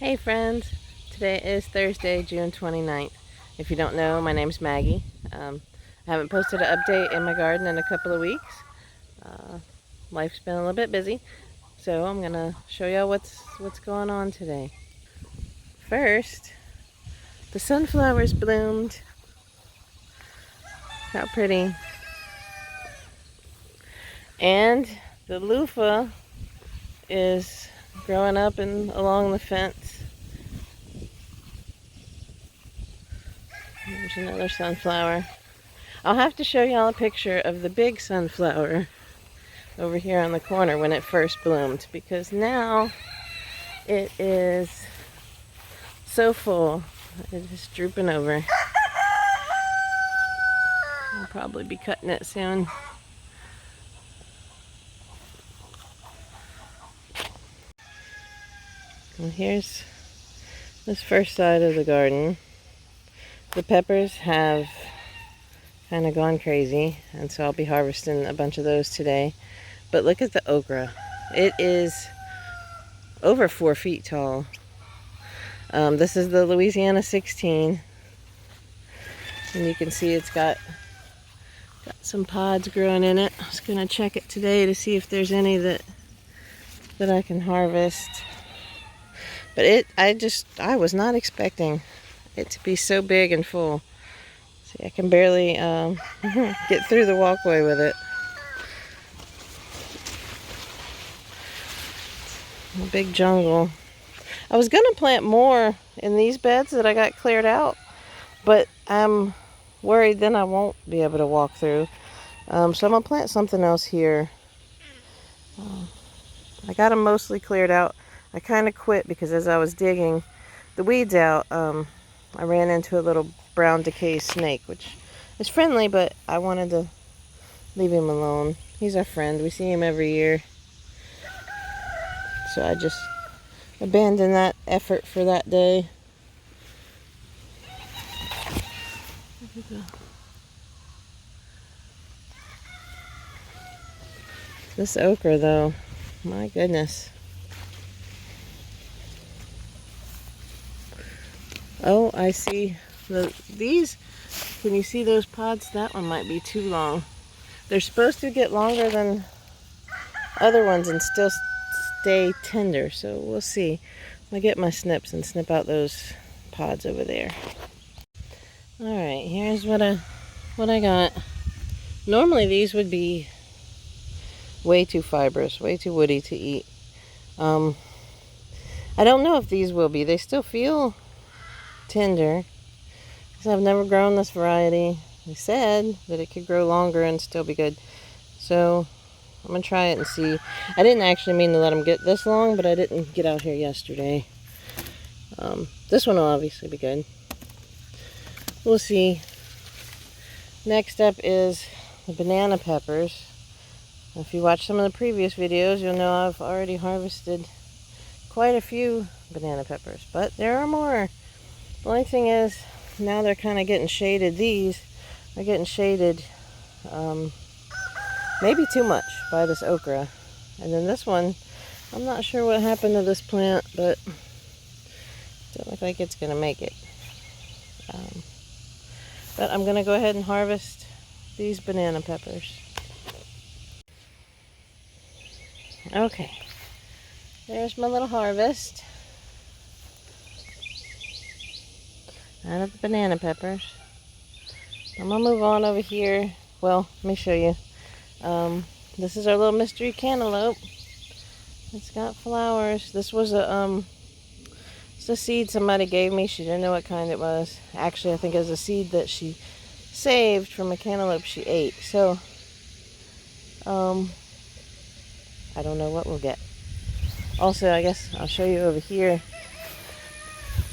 Hey friends, today is Thursday, June 29th. If you don't know, my name's Maggie. I haven't posted an update in my garden in a couple of weeks. Uh, Life's been a little bit busy, so I'm gonna show y'all what's going on today. First, the sunflowers bloomed. How pretty. And the loofah is growing up and along the fence. There's another sunflower. I'll have to show y'all a picture of the big sunflower over here on the corner when it first bloomed, because now it is so full. It is drooping over. I'll probably be cutting it soon. And here's this first side of the garden. The peppers have kind of gone crazy, and so I'll be harvesting a bunch of those today. But look at the okra. It is over 4 feet tall. This is the Louisiana 16, and you can see it's got some pods growing in it. I was gonna check it today to see if there's any that I can harvest. But I was not expecting it to be so big and full. See, I can barely get through the walkway with it. A big jungle. I was gonna plant more in these beds that I got cleared out, but I'm worried then I won't be able to walk through. So I'm gonna plant something else here. I got them mostly cleared out. I kind of quit because as I was digging the weeds out, I ran into a little brown decay snake, which is friendly, but I wanted to leave him alone. He's our friend. We see him every year. So I just abandoned that effort for that day. This okra, though, my goodness. Oh, I see these. Can you see those pods? That one might be too long. They're supposed to get longer than other ones and still stay tender, so we'll see. I'll get my snips and snip out those pods over there. Alright, here's what I got. Normally these would be way too fibrous, way too woody to eat. I don't know if these will be. They still feel tender, because I've never grown this variety. They said that it could grow longer and still be good, so I'm gonna try it and see. I didn't actually mean to let them get this long, but I didn't get out here yesterday. This one will obviously be good. We'll see. Next up is the banana peppers. If you watch some of the previous videos, you'll know I've already harvested quite a few banana peppers, but there are more. The only thing is, now they're kind of getting shaded. These are getting shaded maybe too much by this okra. And then this one, I'm not sure what happened to this plant, but it doesn't look like it's going to make it. But I'm going to go ahead and harvest these banana peppers. Okay, there's my little harvest out of the banana peppers. I'm going to move on over here. Well, let me show you. This is our little mystery cantaloupe. It's got flowers. This was it's a seed somebody gave me. She didn't know what kind it was. Actually, I think it was a seed that she saved from a cantaloupe she ate. So, I don't know what we'll get. Also, I guess I'll show you over here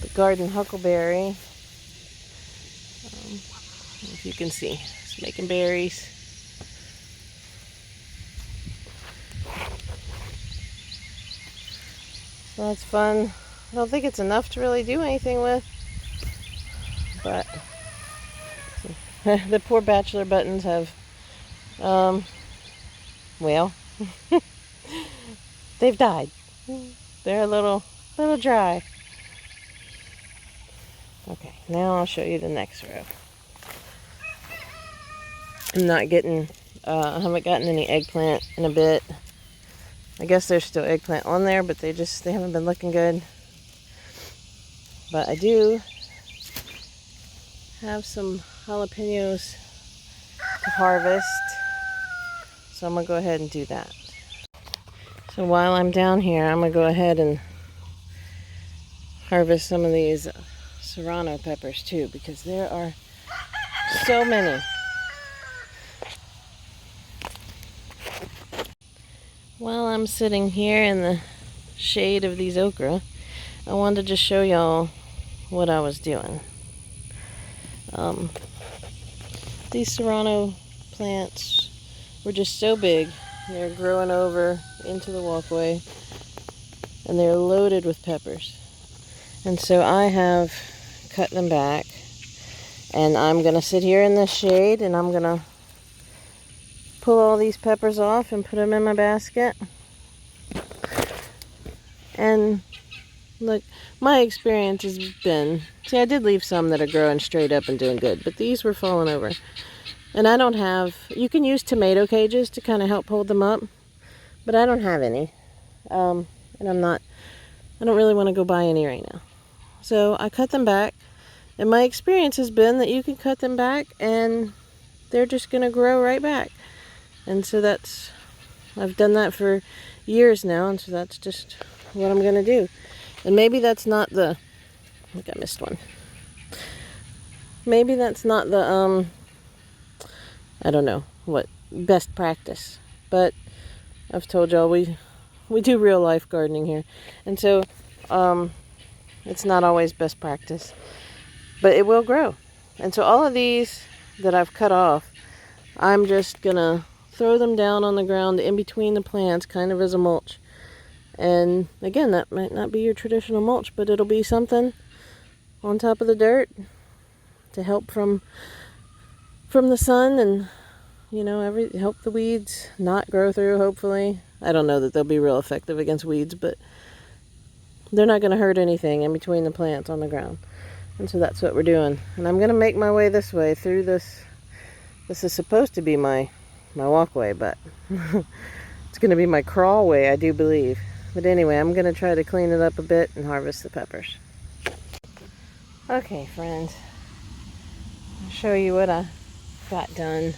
the garden huckleberry. If you can see, it's making berries. So that's fun. I don't think it's enough to really do anything with, but the poor bachelor buttons have, well, they've died. They're a little dry. Okay, now I'll show you the next row. I'm not getting, I haven't gotten any eggplant in a bit. I guess there's still eggplant on there, but they haven't been looking good. But I do have some jalapenos to harvest, so I'm gonna go ahead and do that. So while I'm down here, I'm gonna go ahead and harvest some of these serrano peppers too, because there are so many. While I'm sitting here in the shade of these okra, I wanted to just show y'all what I was doing. These serrano plants were just so big. They're growing over into the walkway, and they're loaded with peppers. And so I have cut them back, and I'm gonna sit here in the shade, and I'm gonna pull all these peppers off and put them in my basket. And look, my experience has been, see, I did leave some that are growing straight up and doing good, but these were falling over. And I don't have, you can use tomato cages to kind of help hold them up, but I don't have any. And I don't really want to go buy any right now. So I cut them back, and my experience has been that you can cut them back and they're just going to grow right back. And so I've done that for years now, and so that's just what I'm going to do. And maybe that's not I think I missed one. Maybe that's not the, I don't know what, best practice. But I've told y'all we do real life gardening here. And so, it's not always best practice. But it will grow. And so all of these that I've cut off, I'm just going to throw them down on the ground in between the plants, kind of as a mulch. And again, that might not be your traditional mulch, but it'll be something on top of the dirt to help from the sun, and help the weeds not grow through, hopefully. I don't know that they'll be real effective against weeds, but they're not going to hurt anything in between the plants on the ground. And so that's what we're doing. And I'm going to make my way this way through this. This is supposed to be my walkway, but it's going to be my crawl way, I do believe. But anyway, I'm going to try to clean it up a bit and harvest the peppers. Okay, friends. I'll show you what I got done.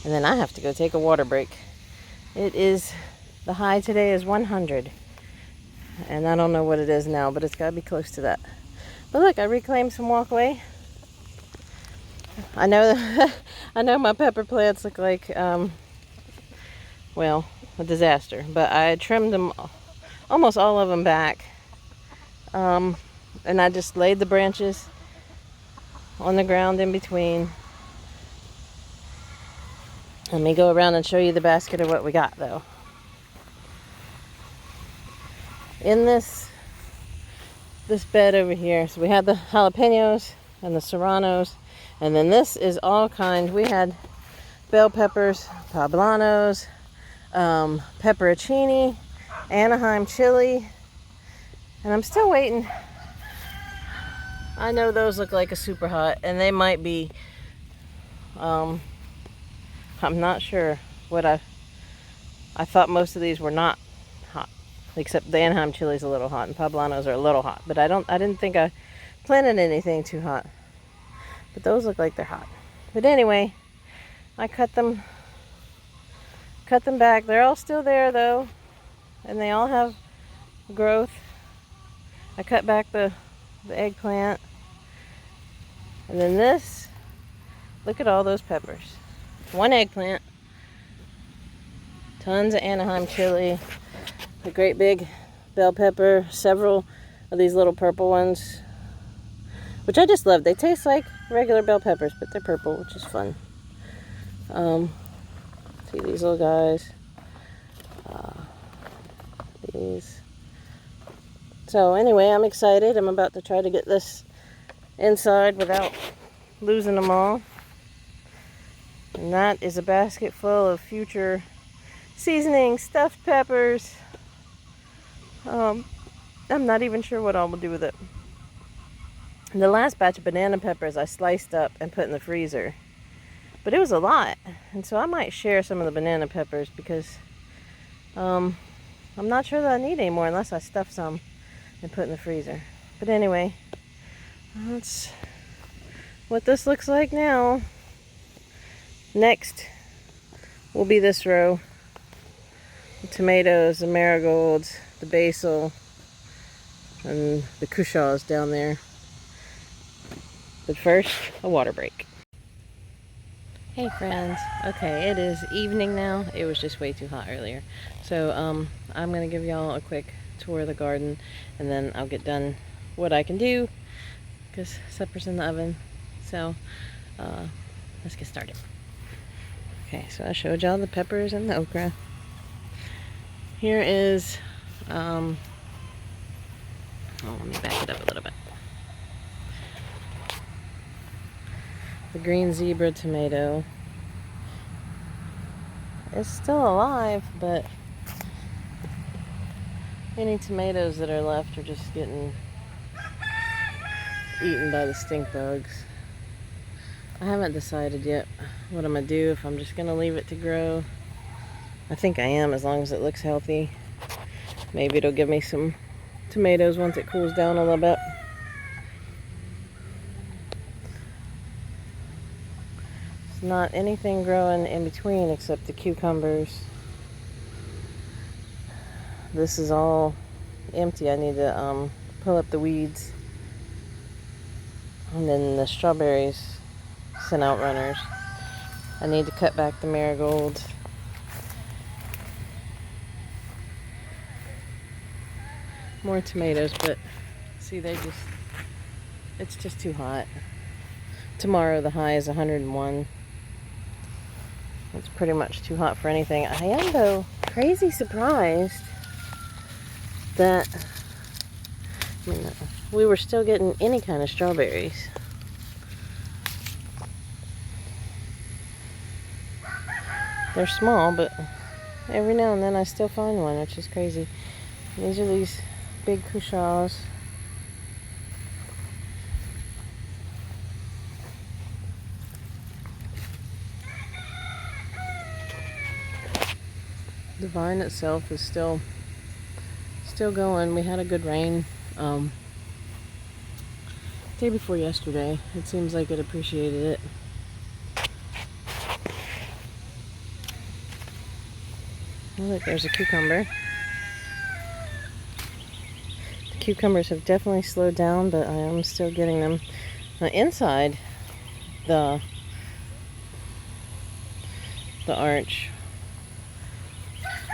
And then I have to go take a water break. The high today is 100. And I don't know what it is now, but it's got to be close to that. But look, I reclaimed some walkway. I know my pepper plants look like, well, a disaster. But I trimmed them, almost all of them back. And I just laid the branches on the ground in between. Let me go around and show you the basket of what we got, though. In this bed over here, so we had the jalapenos and the serranos, and then this is all kind. We had bell peppers, poblanos, pepperoncini, Anaheim chili, and I'm still waiting. I know those look like a super hot, and they might be. I'm not sure what I thought most of these were not hot, except the Anaheim chili is a little hot and poblanos are a little hot, but I didn't think I planted anything too hot. But those look like they're hot. But anyway, I cut them back. They're all still there though, and they all have growth. I cut back the eggplant, and then this. Look at all those peppers. One eggplant, tons of Anaheim chili, a great big bell pepper, several of these little purple ones, which I just love. They taste like regular bell peppers, but they're purple, which is fun. See these little guys. These. So anyway, I'm excited. I'm about to try to get this inside without losing them all. And that is a basket full of future seasoning, stuffed peppers. I'm not even sure what I will do with it. The last batch of banana peppers I sliced up and put in the freezer. But it was a lot. And so I might share some of the banana peppers because I'm not sure that I need any more unless I stuff some and put in the freezer. But anyway, that's what this looks like now. Next will be this row. The tomatoes, the marigolds, the basil, and the cushaws down there. But first, a water break. Hey friends. Okay, it is evening now. It was just way too hot earlier. So I'm going to give y'all a quick tour of the garden, and then I'll get done what I can do because supper's in the oven. So let's get started. Okay, so I showed y'all the peppers and the okra. Here is, let me back it up a little bit. The green zebra tomato. It's still alive, but any tomatoes that are left are just getting eaten by the stink bugs. I haven't decided yet what I'm going to do, if I'm just going to leave it to grow. I think I am, as long as it looks healthy. Maybe it'll give me some tomatoes once it cools down a little bit. There's not anything growing in between except the cucumbers. This is all empty. I need to pull up the weeds. And then the strawberries sent out runners. I need to cut back the marigolds. More tomatoes, but see, it's just too hot. Tomorrow the high is 101. It's pretty much too hot for anything. I am, though, crazy surprised that we were still getting any kind of strawberries. They're small, but every now and then I still find one, which is crazy. These are these big cushaws. The vine itself is still going. We had a good rain day before yesterday. It seems like it appreciated it. Oh, look, there's a cucumber. The cucumbers have definitely slowed down, but I am still getting them. Inside the arch,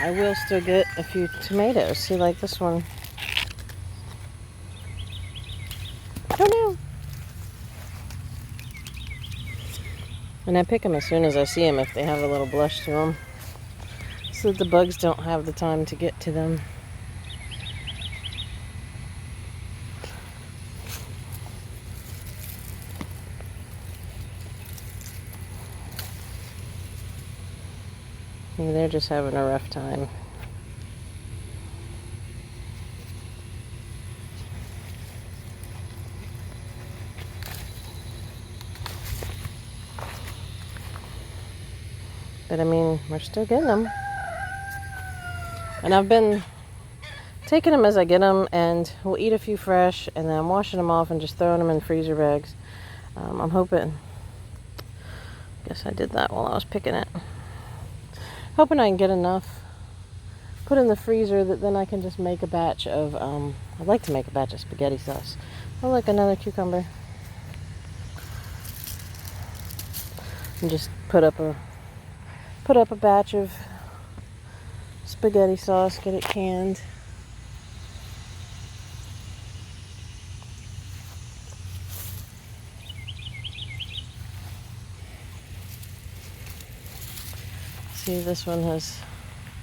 I will still get a few tomatoes. See, like this one. Oh no! And I pick them as soon as I see them if they have a little blush to them, so that the bugs don't have the time to get to them. Maybe they're just having a rough time. But I mean, we're still getting them. And I've been taking them as I get them, and we'll eat a few fresh, and then I'm washing them off and just throwing them in freezer bags. I'm hoping, guess I did that while I was picking it. Hoping I can get enough put in the freezer that then I can just make a batch of, I'd like to make a batch of spaghetti sauce. Oh look, another cucumber. And just put up a batch of spaghetti sauce, get it canned. See, this one has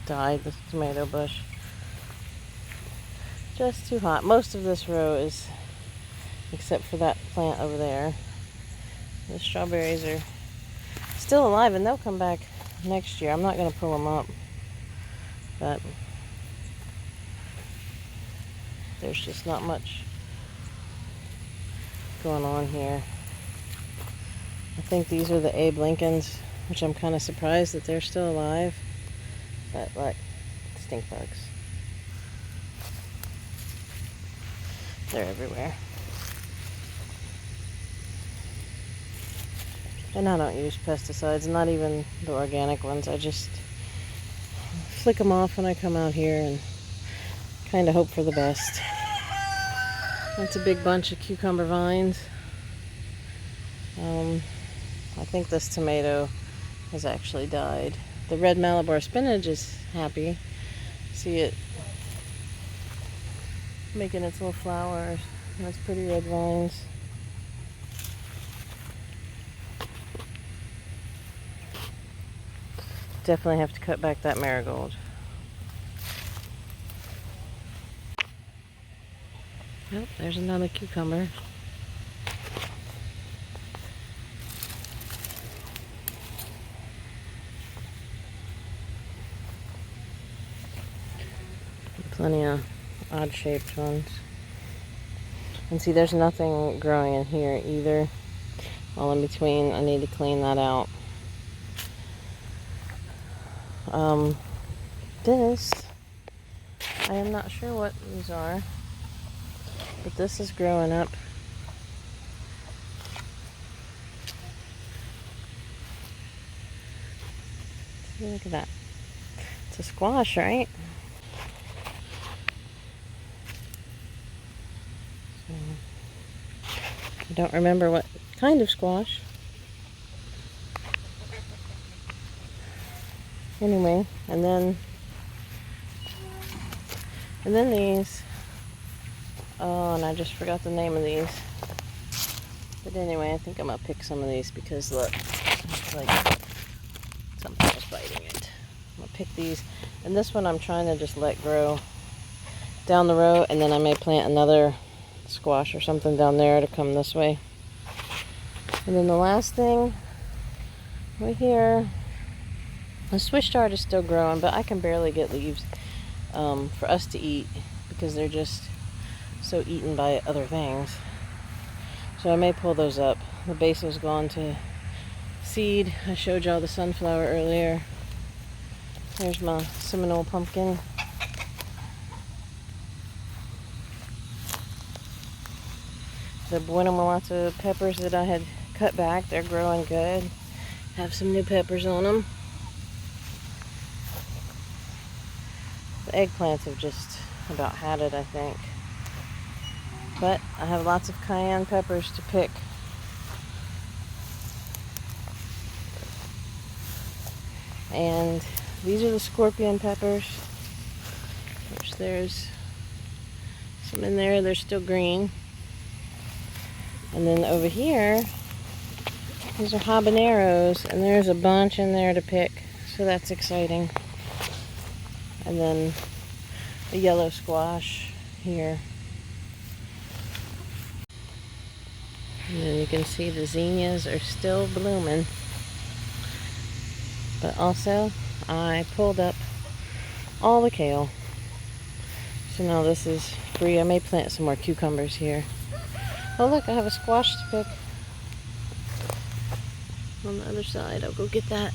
died, the tomato bush. Just too hot. Most of this row is, except for that plant over there. The strawberries are still alive, and they'll come back next year. I'm not going to pull them up, but there's just not much going on here. I think these are the Abe Lincolns, which I'm kind of surprised that they're still alive. But look, stink bugs. They're everywhere. And I don't use pesticides, not even the organic ones. I just flick them off when I come out here and kind of hope for the best. That's a big bunch of cucumber vines. I think this tomato has actually died. The red Malabar spinach is happy. See it making its little flowers. That's pretty red vines. Definitely have to cut back that marigold. Oh, there's another cucumber. Plenty of odd-shaped ones. And see, there's nothing growing in here either. All in between, I need to clean that out. This, I am not sure what these are, but this is growing up. See, look at that. It's a squash, right? I don't remember what kind of squash. Anyway, and then these. Oh, and I just forgot the name of these. But anyway, I think I'm gonna pick some of these because look, it's like something was biting it. I'm gonna pick these, and this one I'm trying to just let grow down the row, and then I may plant another squash or something down there to come this way. And then the last thing right here, the Swiss chard is still growing, but I can barely get leaves for us to eat because they're just so eaten by other things. So I may pull those up. The basil's gone to seed. I showed y'all the sunflower earlier. There's my Seminole pumpkin. The Bueno Mulatto peppers that I had cut back, they're growing good. Have some new peppers on them. The eggplants have just about had it, I think. But I have lots of cayenne peppers to pick. And these are the scorpion peppers, which there's some in there, they're still green. And then over here, these are habaneros, and there's a bunch in there to pick, so that's exciting. And then a yellow squash here. And then you can see the zinnias are still blooming. But also, I pulled up all the kale. So now this is free. I may plant some more cucumbers here. Oh look, I have a squash to pick on the other side. I'll go get that.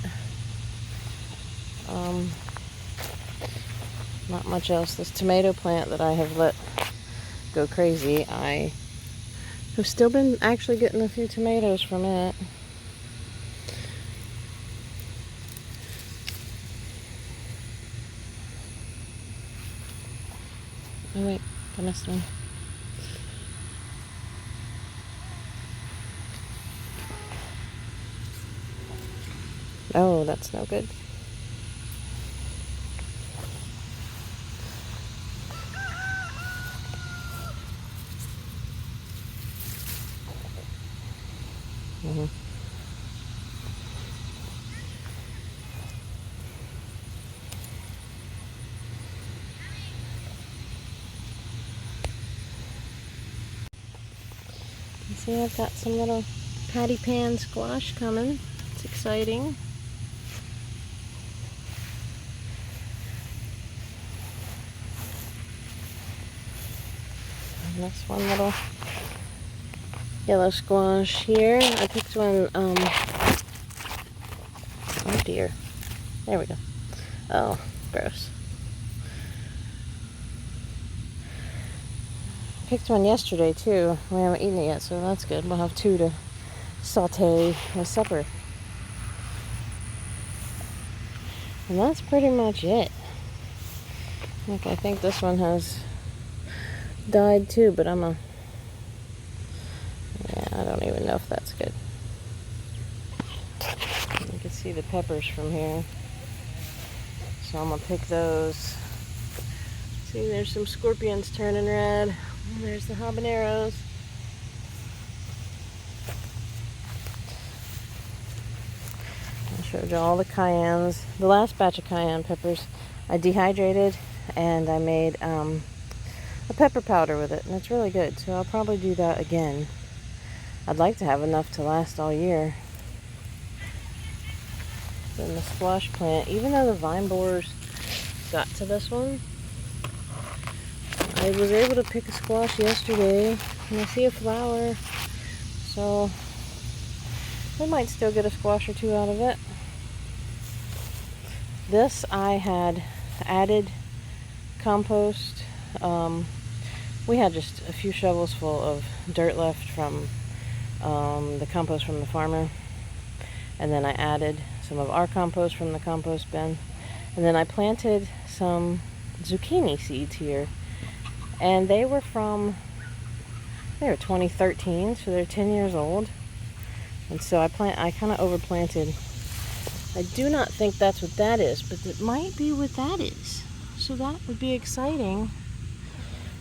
Not much else. This tomato plant that I have let go crazy, I have still been actually getting a few tomatoes from it. Oh wait, I missed one. Oh, that's no good. You see, I've got some little patty pan squash coming. It's exciting. And this one little yellow squash here. I picked one, oh dear. There we go. Oh, gross. Picked one yesterday too. We haven't eaten it yet, so that's good. We'll have 2 to saute with supper. And that's pretty much it. Like, I think this one has died too, but yeah, I don't even know if that's good. You can see the peppers from here. So I'm gonna pick those. See, there's some scorpions turning red. And there's the habaneros. I showed you all the cayennes. The last batch of cayenne peppers I dehydrated and I made a pepper powder with it, and it's really good. So I'll probably do that again. I'd like to have enough to last all year. Then the squash plant, even though the vine borers got to this one, I was able to pick a squash yesterday, and I see a flower, so we might still get a squash or 2 out of it. This I had added compost. We had just a few shovels full of dirt left from the compost from the farmer, and then I added some of our compost from the compost bin, and then I planted some zucchini seeds here, and they were 2013, so they're 10 years old. And so I kind of overplanted. I do not think that's what that is, but it might be what that is. So that would be exciting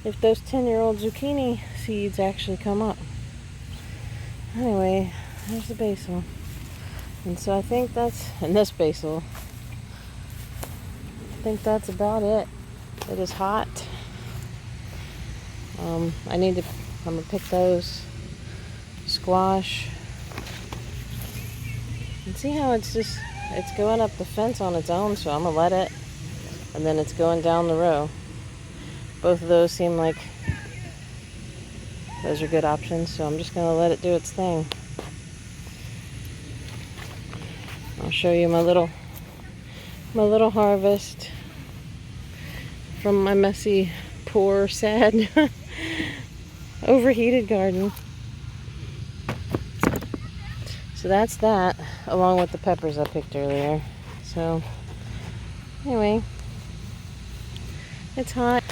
if those 10-year-old zucchini seeds actually come up. Anyway, there's the basil. And so I think and this basil. I think that's about it. It is hot. I'm gonna pick those. Squash. And see how it's going up the fence on its own, so I'm gonna let it. And then it's going down the row. Both of those seem like those are good options, so I'm just gonna let it do its thing. I'll show you my little harvest from my messy, poor, sad, overheated garden. So that's that, along with the peppers I picked earlier. So anyway, it's hot.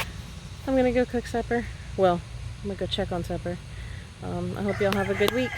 I'm gonna go cook supper. Well, I'm gonna go check on supper. I hope y'all have a good week.